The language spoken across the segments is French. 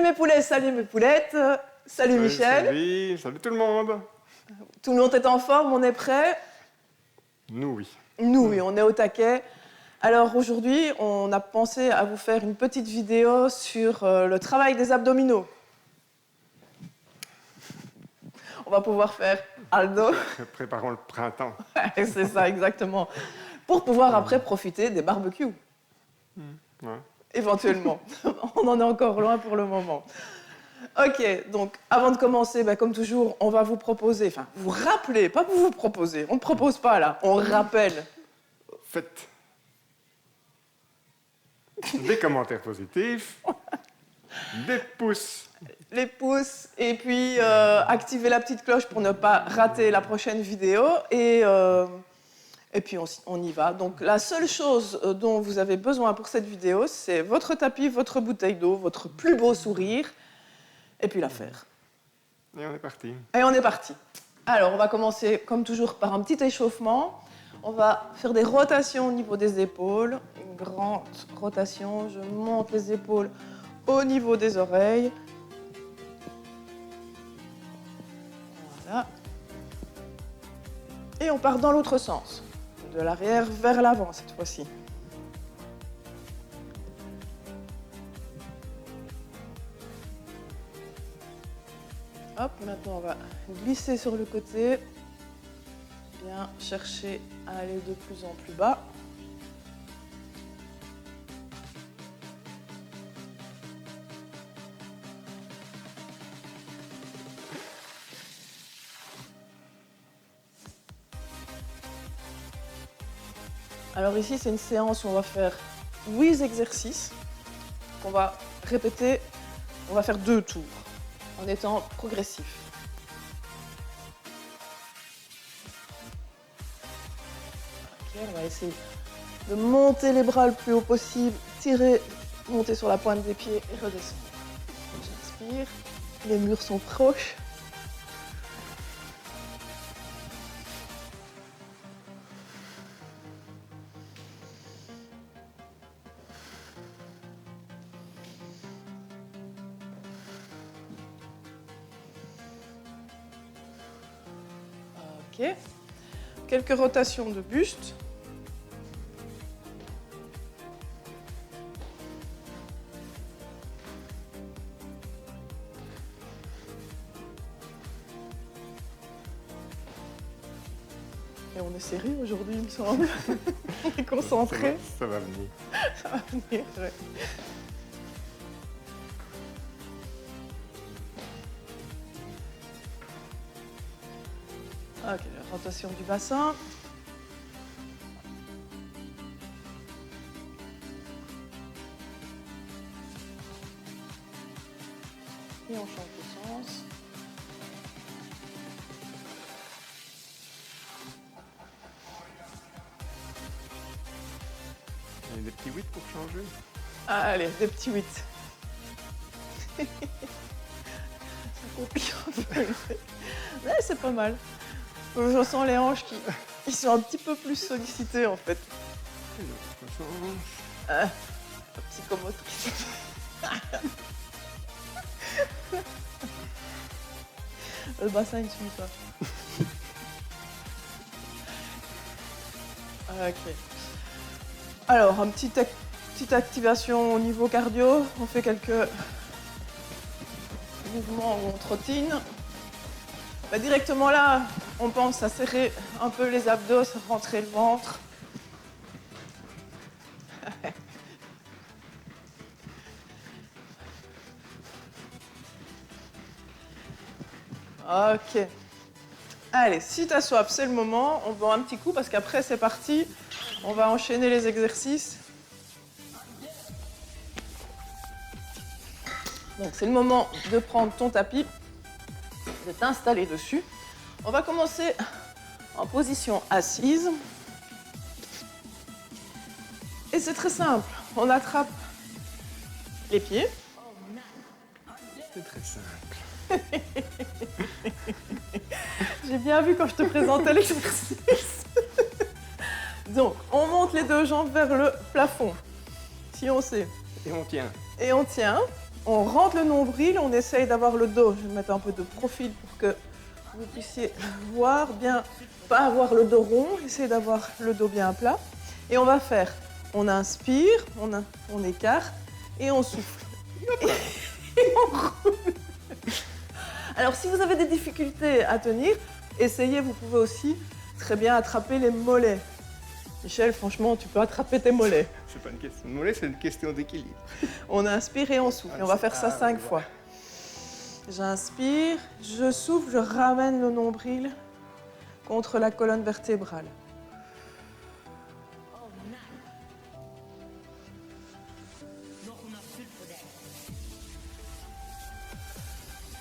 mes poulets, salut mes poulettes, salut Michel. Salut tout le monde. Tout le monde est en forme, on est prêt? Nous, oui. Nous, oui, on est au taquet. Alors aujourd'hui, on a pensé à vous faire une petite vidéo sur le travail des abdominaux. On va pouvoir faire Aldo. Préparons le printemps. C'est ça, exactement. Pour pouvoir après profiter des barbecues. Ouais. Éventuellement. On en est encore loin pour le moment. Ok, donc avant de commencer, comme toujours, on va vous proposer, enfin vous rappeler, pas vous proposer, on ne propose pas là, on rappelle. Faites des commentaires positifs, des pouces. Les pouces, et puis activez la petite cloche pour ne pas rater la prochaine vidéo, et puis on y va. Donc la seule chose dont vous avez besoin pour cette vidéo, c'est votre tapis, votre bouteille d'eau, votre plus beau sourire, et puis l'affaire. Et on est parti. Et on est parti. Alors on va commencer comme toujours par un petit échauffement. On va faire des rotations au niveau des épaules, une grande rotation, je monte les épaules au niveau des oreilles. Voilà. Et on part dans l'autre sens, de l'arrière vers l'avant cette fois-ci. Hop, maintenant on va glisser sur le côté, bien chercher à aller de plus en plus bas. Alors ici, c'est une séance où on va faire 8 exercices qu'on va répéter. On va faire 2 tours en étant progressif. Ok, on va essayer de monter les bras le plus haut possible, tirer, monter sur la pointe des pieds et redescendre. J'inspire, les murs sont proches. Ok. Quelques rotations de buste. Et on est sérieux aujourd'hui, il me semble. On est concentré. Ça va venir. Ça va venir, ouais. Ok, la rotation du bassin. Et on change de sens. Il y a des petits 8 pour changer. Allez, des petits 8. Ça complique un peu. Ouais, c'est pas mal. Je sens les hanches qui sont un petit peu plus sollicitées en fait. Psychomotrice. Le bassin, il ne suit pas. Ok. Alors, petite activation au niveau cardio. On fait quelques mouvements où on trottine. Directement là, on pense à serrer un peu les abdos, rentrer le ventre. Ok. Allez, si t'as soif, c'est le moment. On boit un petit coup parce qu'après, c'est parti. On va enchaîner les exercices. Donc, c'est le moment de prendre ton tapis, de t'installer dessus. On va commencer en position assise. Et c'est très simple. On attrape les pieds. C'est très simple. J'ai bien vu quand je te présentais l'exercice. Donc, on monte les 2 jambes vers le plafond. Si on sait. Et on tient. Et on tient. On rentre le nombril, on essaye d'avoir le dos. Je vais mettre un peu de profil pour que vous puissiez voir bien, pas avoir le dos rond, essayer d'avoir le dos bien plat. Et on va faire, on inspire, on écarte et on souffle. Et on roule. Alors si vous avez des difficultés à tenir, essayez, vous pouvez aussi très bien attraper les mollets. Michel, franchement, tu peux attraper tes mollets. C'est pas une question de mollet, c'est une question d'équilibre. On inspire et on souffle. Et on va faire ça 5 fois. J'inspire, je souffle, je ramène le nombril contre la colonne vertébrale.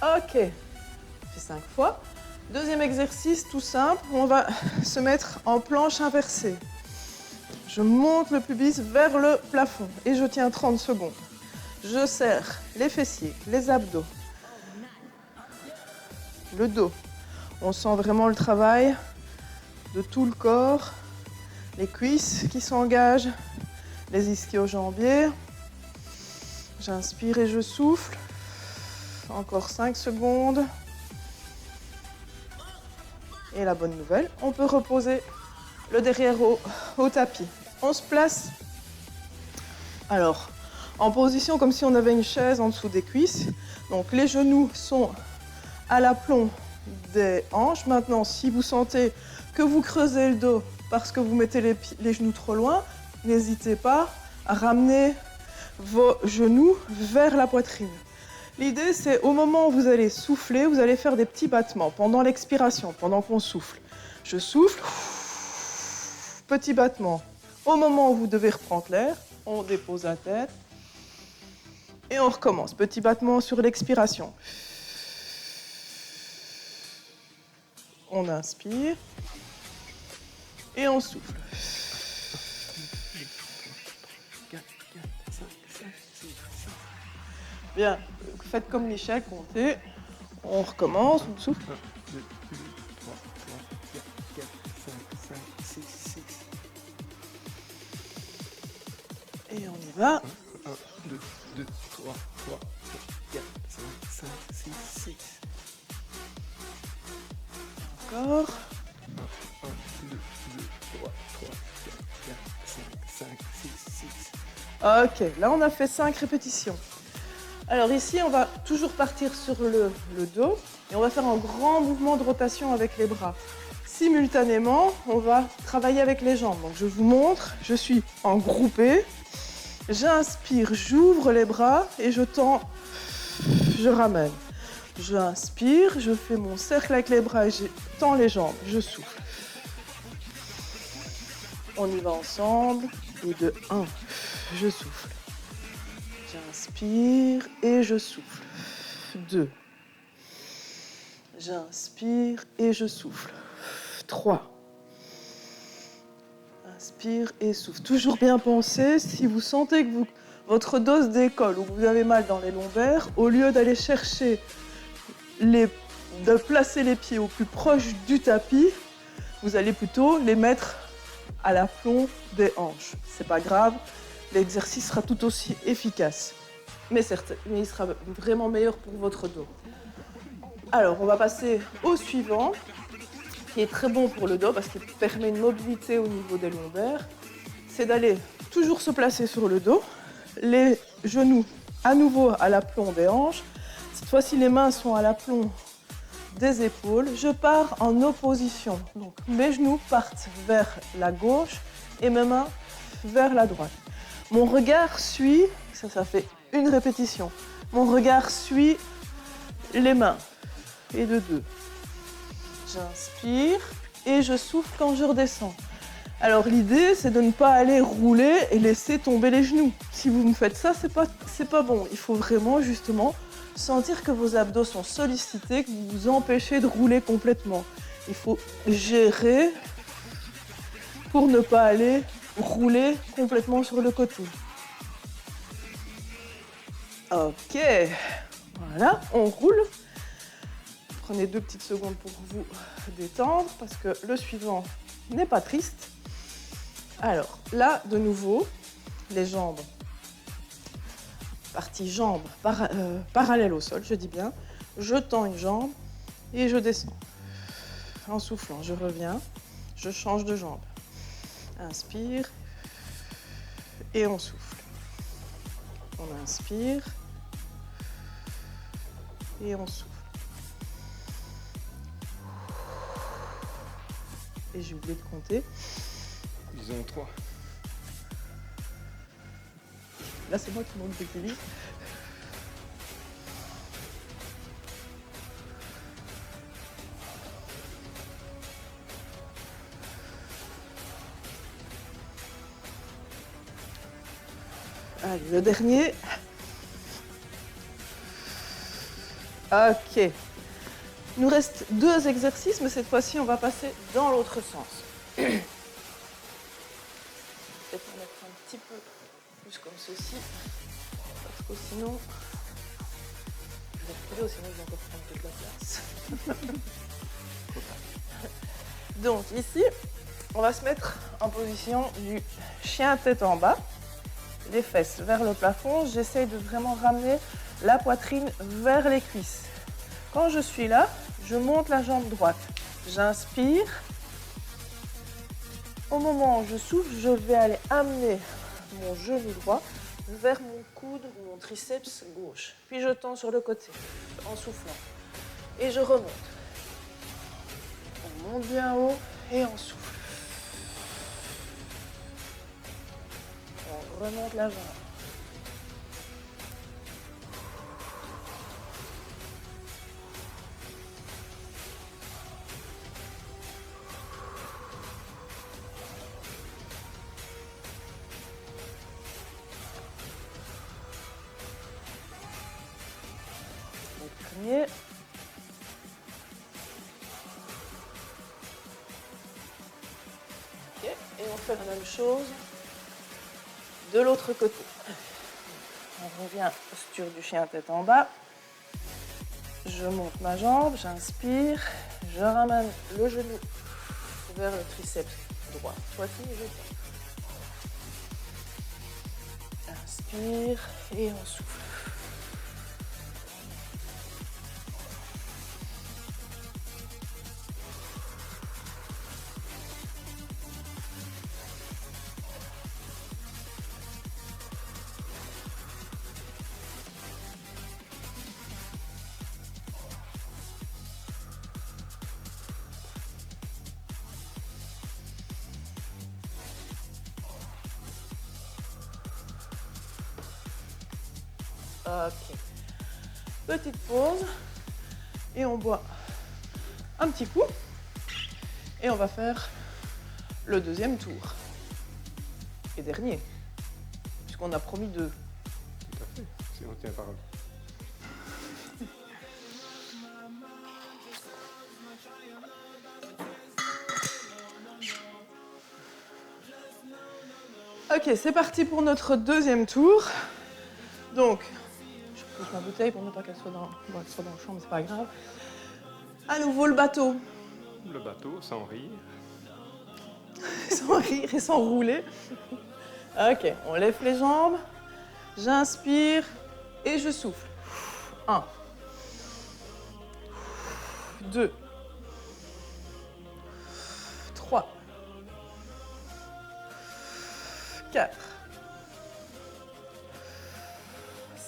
Ok, je fais 5 fois. Deuxième exercice tout simple, on va se mettre en planche inversée. Je monte le pubis vers le plafond et je tiens 30 secondes. Je serre les fessiers, les abdos, le dos. On sent vraiment le travail de tout le corps, les cuisses qui s'engagent, les ischio-jambiers. J'inspire et je souffle. Encore 5 secondes. Et la bonne nouvelle, on peut reposer le derrière au tapis. On se place, alors, en position comme si on avait une chaise en dessous des cuisses. Donc les genoux sont à l'aplomb des hanches. Maintenant, si vous sentez que vous creusez le dos parce que vous mettez les genoux trop loin, n'hésitez pas à ramener vos genoux vers la poitrine. L'idée, c'est au moment où vous allez souffler, vous allez faire des petits battements pendant l'expiration, pendant qu'on souffle. Je souffle, petit battement. Au moment où vous devez reprendre l'air, on dépose la tête et on recommence. Petit battement sur l'expiration. On inspire et on souffle. Bien, faites comme Michel, comptez. On recommence, on souffle. 1, 2, 3, 4, 5, 6, 6. Et on y va. 1, 2, 3, 4, 5, 6, 6. Encore. 1, 2, 3, 4, 5, 6, 6. Ok, là on a fait 5 répétitions. Alors ici, on va toujours partir sur le dos et on va faire un grand mouvement de rotation avec les bras. Simultanément, on va travailler avec les jambes. Donc je vous montre, je suis en groupé, j'inspire, j'ouvre les bras et je tends, je ramène. J'inspire, je fais mon cercle avec les bras et je tends les jambes, je souffle. On y va ensemble et de 1, je souffle. J'inspire et je souffle. 2. J'inspire et je souffle. 3. Inspire et souffle. Toujours bien penser, si vous sentez que votre dos se décolle ou que vous avez mal dans les lombaires, au lieu d'aller chercher de placer les pieds au plus proche du tapis, vous allez plutôt les mettre à l'aplomb des hanches. C'est pas grave. L'exercice sera tout aussi efficace, mais il sera vraiment meilleur pour votre dos. Alors, on va passer au suivant, qui est très bon pour le dos parce qu'il permet une mobilité au niveau des lombaires. C'est d'aller toujours se placer sur le dos, les genoux à nouveau à l'aplomb des hanches. Cette fois-ci, les mains sont à l'aplomb des épaules. Je pars en opposition. Donc, mes genoux partent vers la gauche et mes mains vers la droite. Mon regard suit, ça fait une répétition. Mon regard suit les mains. Et de 2. J'inspire et je souffle quand je redescends. Alors l'idée, c'est de ne pas aller rouler et laisser tomber les genoux. Si vous me faites ça, c'est pas bon. Il faut vraiment justement sentir que vos abdos sont sollicités, que vous vous empêchez de rouler complètement. Il faut gérer pour ne pas aller rouler complètement sur le côté. Ok, voilà, on roule. Prenez 2 petites secondes pour vous détendre parce que le suivant n'est pas triste. Alors là, de nouveau, les jambes partie jambes parallèles au sol, je dis bien. Je tends une jambe et je descends. En soufflant, je reviens, je change de jambe. Inspire et on souffle. On inspire et on souffle. Et j'ai oublié de compter. Disons 3. Là, c'est moi qui monte l'équilibre. Allez, le dernier. Ok. Il nous reste 2 exercices, mais cette fois-ci, on va passer dans l'autre sens. Peut-être en mettre un petit peu plus comme ceci, parce que sinon, je vais reculer, sinon je vais encore prendre toute la place. Donc ici, on va se mettre en position du chien tête en bas, les fesses vers le plafond. J'essaye de vraiment ramener la poitrine vers les cuisses. Quand je suis là, je monte la jambe droite. J'inspire. Au moment où je souffle, je vais aller amener mon genou droit vers mon coude ou mon triceps gauche. Puis je tends sur le côté en soufflant. Et je remonte. On monte bien haut et on souffle. On remonte la jambe. Le premier. Ok, et on fait la même chose de l'autre côté. On revient posture du chien tête en bas. Je monte ma jambe, j'inspire, je ramène le genou vers le triceps droit. Poitrine, je tends. Inspire et on souffle. Ok. Petite pause. Et on boit un petit coup. Et on va faire le deuxième tour. Et dernier. Puisqu'on a promis 2. Tout à fait, si on tient parole. Ok, c'est parti pour notre deuxième tour. Donc, je pose ma bouteille pour ne pas qu'elle soit dans le champ, mais c'est pas grave. À nouveau le bateau. Le bateau, sans rire. Sans rire et sans rouler. Ok, on lève les jambes. J'inspire et je souffle. 1, 2, 3, 4,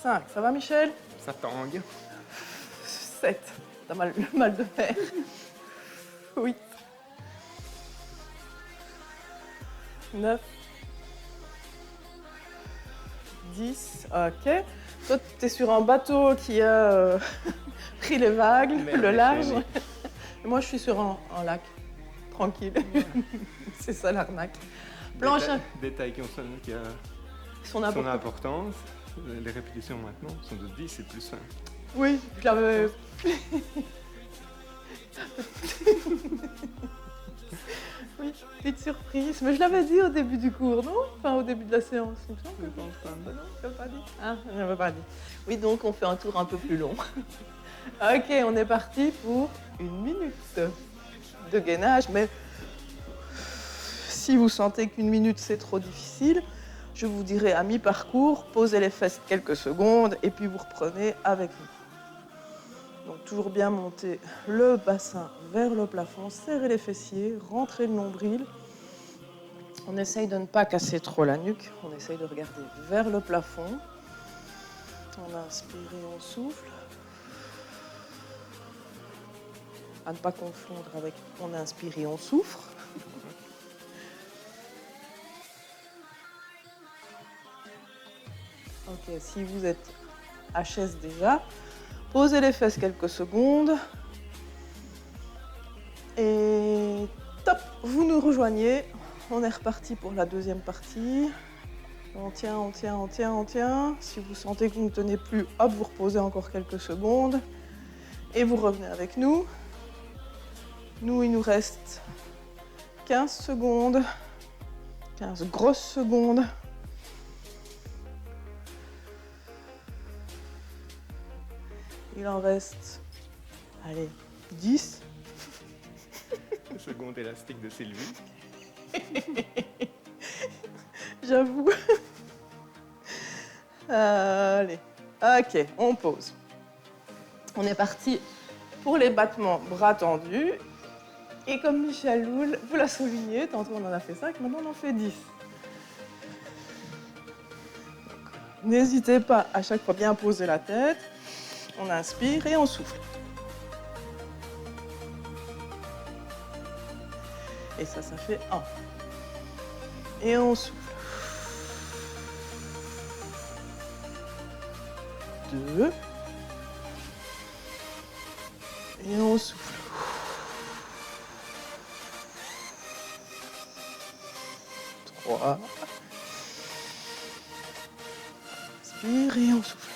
5. Ça va, Michel? Ça tangue. 7. T'as mal de mer. 8. 9. 10. Ok. Toi, tu es sur un bateau qui a pris les vagues, le large. Et moi, je suis sur un lac. Tranquille. C'est ça l'arnaque. Planche. Détail qui a Son son importance. Les répétitions maintenant sont de 10 et plus 5. Oui, je l'avais. Oui, petite surprise. Mais je l'avais dit au début du cours, non? Enfin, au début de la séance. Il me semble que Je pense pas. non, je l'avais pas dit. Ah, je l'avais pas dit. Oui, donc on fait un tour un peu plus long. Ok, on est parti pour 1 minute de gainage. Mais si vous sentez qu'1 minute c'est trop difficile, Je vous dirai à mi-parcours, posez les fesses quelques secondes et puis vous reprenez avec nous. Donc toujours bien monter le bassin vers le plafond, serrer les fessiers, rentrer le nombril. On essaye de ne pas casser trop la nuque, on essaye de regarder vers le plafond. On inspire et on souffle. À ne pas confondre avec on inspire et on souffre. Ok, si vous êtes HS déjà, posez les fesses quelques secondes. Et top, vous nous rejoignez. On est reparti pour la deuxième partie. On tient, on tient, on tient, on tient. Si vous sentez que vous ne tenez plus, hop, vous reposez encore quelques secondes. Et vous revenez avec nous. Nous, il nous reste 15 secondes. 15 grosses secondes. Il en reste, allez, 10. Le second élastique de Sylvie. J'avoue. Allez, ok, on pose. On est parti pour les battements bras tendus. Et comme Michel Loul vous l'a souligné, tantôt on en a fait 5, maintenant on en fait 10. N'hésitez pas à chaque fois bien poser la tête. On inspire et on souffle. Et ça fait 1. Et on souffle. 2. Et on souffle. 3. Inspire et on souffle.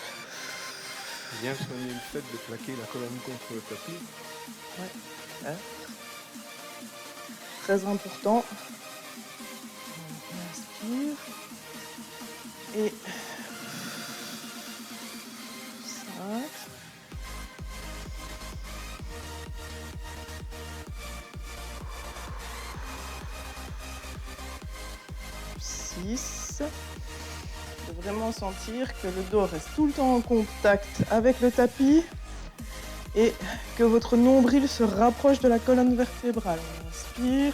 Bien soigner le fait de plaquer la colonne contre le tapis. Ouais. Hein. Très important. On inspire. Et 5. 6. Il faut vraiment sentir que le dos reste tout le temps en contact avec le tapis et que votre nombril se rapproche de la colonne vertébrale. On inspire.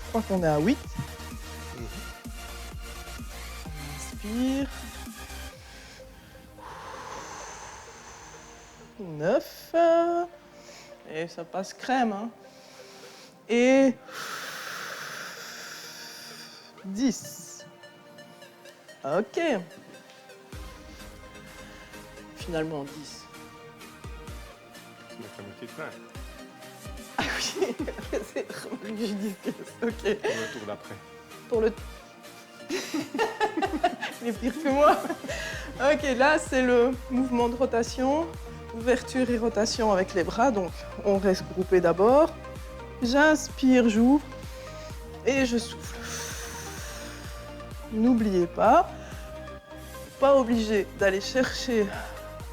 Je crois qu'on est à 8. On inspire. 9. Et ça passe crème, hein. Et 10. Ok. Finalement 10. C'est mettre la moitié de fin. Ah oui, c'est vraiment judicieux. Ok. Pour le tour d'après. Pour le... Il est pire que moi. Ok, là c'est le mouvement de rotation. Ouverture et rotation avec les bras. Donc on reste groupé d'abord. J'inspire, j'ouvre et je souffle. N'oubliez pas obligé d'aller chercher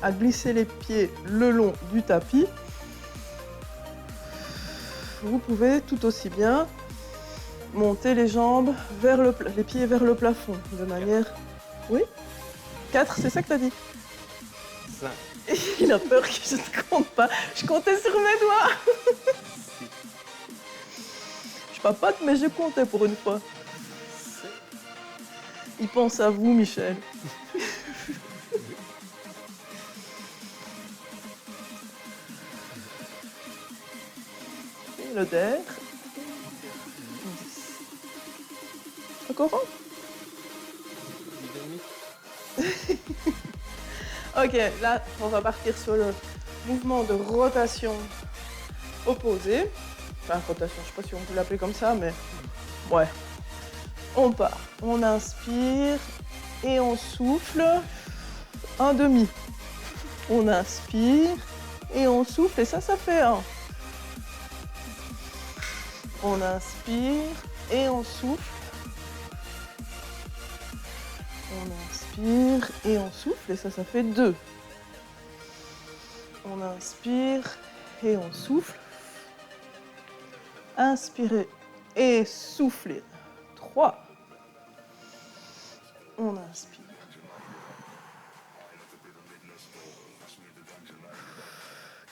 à glisser les pieds le long du tapis. Vous pouvez tout aussi bien monter les jambes vers les pieds vers le plafond de manière... Oui 4, c'est ça que tu as dit? 5. Il a peur que je ne compte pas. Je comptais sur mes doigts. Je papote, mais je comptais pour une fois. Il pense à vous, Michel. Et le der. 10. Encore un? Ok, là, on va partir sur le mouvement de rotation opposée. Enfin, rotation, je ne sais pas si on peut l'appeler comme ça, mais ouais. On part. On inspire et on souffle. Un demi. On inspire et on souffle et ça fait un. On inspire et on souffle. On inspire et on souffle et ça fait 2. On inspire et on souffle. Inspirez Et soufflez. 3. On inspire.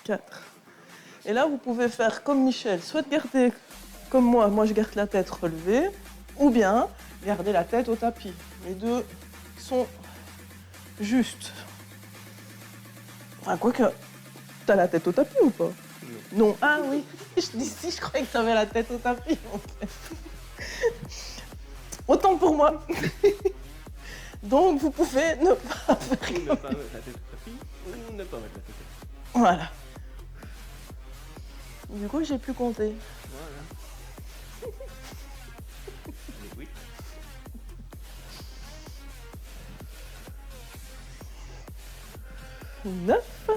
4. Et là, vous pouvez faire comme Michel, soit garder comme moi je garde la tête relevée, ou bien garder la tête au tapis. Les deux sont justes. Enfin, quoique, t'as la tête au tapis ou pas? Non. Ah oui, je dis si, je croyais que t'avais la tête au tapis en fait. Autant pour moi. Donc, vous pouvez ne pas faire Ne pas mettre la tête au tapis ou ne pas mettre la tête au tapis. Voilà. Du coup, j'ai pu compter. Voilà. Oui. 9.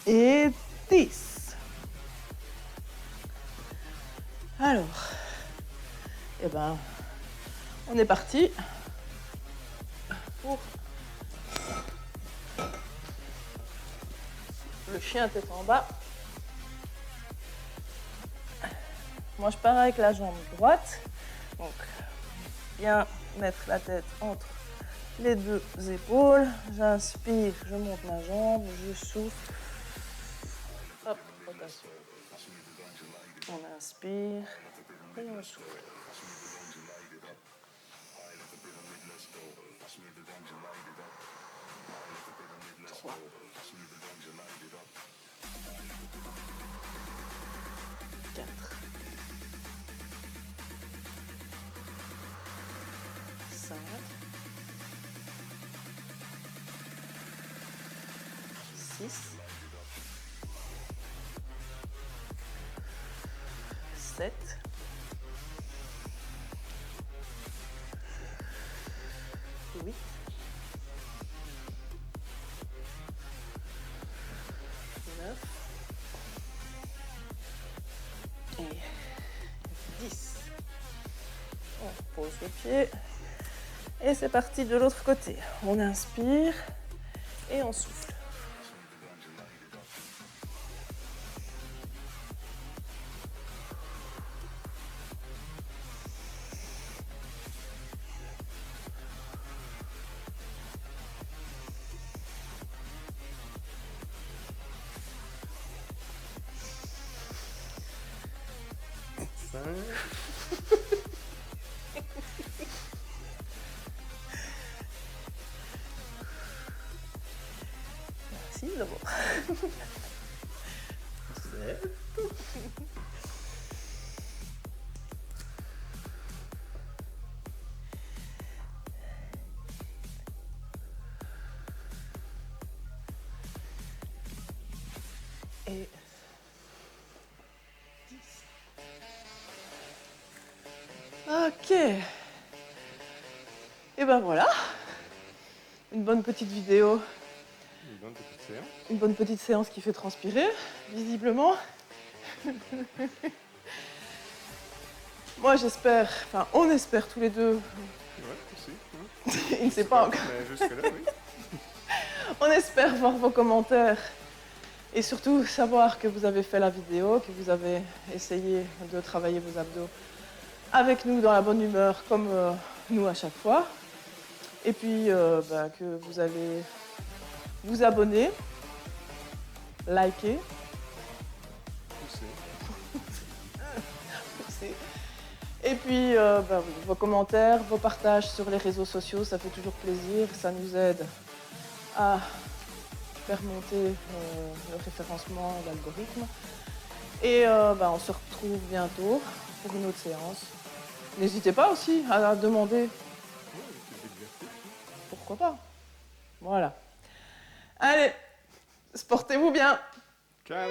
Et 10. Alors, eh ben, on est parti pour le chien tête en bas. Moi, je pars avec la jambe droite. Donc, bien mettre la tête entre les deux épaules. J'inspire, je monte ma jambe, je souffle. Hop, rotation. On inspire et on souffle. Trois. 4. 5. 6. 7. 8. 9. Et 10. On pose le pied. Et c'est parti de l'autre côté. On inspire et on souffle. Merci d'abord. 7. Et 10. Ok. Et ben voilà. Une bonne petite vidéo. Une bonne petite séance. Une bonne petite séance qui fait transpirer, visiblement. Moi j'espère, enfin on espère tous les deux. Ouais, aussi. Il ne sait pas encore. Mais jusque-là, oui. On espère voir vos commentaires et surtout savoir que vous avez fait la vidéo, que vous avez essayé de travailler vos abdos avec nous dans la bonne humeur comme nous à chaque fois. Et puis que vous allez vous abonner, liker, pousser. Et puis oui, vos commentaires, vos partages sur les réseaux sociaux, ça fait toujours plaisir, ça nous aide à faire monter le référencement et l'algorithme. Et on se retrouve bientôt pour une autre séance. N'hésitez pas aussi à demander. Pourquoi pas? Voilà. Allez, portez-vous bien. Ciao.